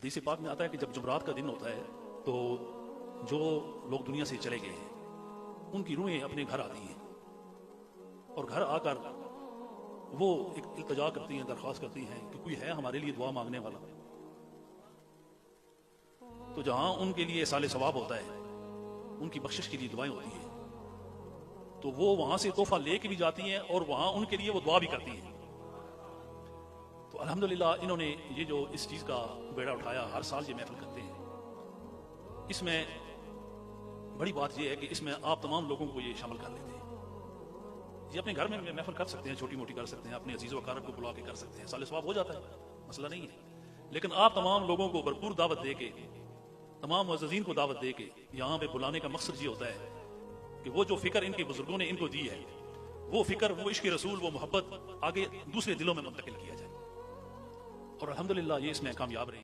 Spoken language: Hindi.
हदीस पाक में आता है कि जब जुमरात का दिन होता है तो जो लोग दुनिया से चले गए हैं उनकी रूहें अपने घर आती हैं और घर आकर वो एक इल्तिजा करती हैं, दरख्वास्त करती हैं कि कोई है हमारे लिए दुआ मांगने वाला। तो जहां उनके लिए साले सवाब होता है, उनकी बख्शिश के लिए दुआएं होती हैं, तो वो वहां से तोहफा लेके भी जाती हैं और वहां उनके लिए वो दुआ भी करती हैं। तो अल्हम्दुलिल्लाह इन्होंने ये जो इस चीज का बेड़ा उठाया, हर साल ये महफिल करते हैं। इसमें बड़ी बात यह है कि इसमें आप तमाम लोगों को ये शामिल कर लेते हैं। ये अपने घर में महफिल कर सकते हैं, छोटी मोटी कर सकते हैं, अपने अजीज़ व अक़ारिब को बुला के कर सकते हैं, साले सवाब हो जाता है, मसला नहीं है। लेकिन आप तमाम लोगों को भरपूर दावत दे के, तमाम मुअज़्ज़िज़ीन को दावत दे के यहाँ पे बुलाने का मकसद ये होता है कि वो जो फिक्र इनके बुजुर्गों ने इनको दी है, वो फिक्र, वो इश्क़ रसूल, वो मोहब्बत आगे दूसरे दिलों में मुंतकिल किया जाए। और अल्हम्दुलिल्लाह ये इसमें कामयाब रहे।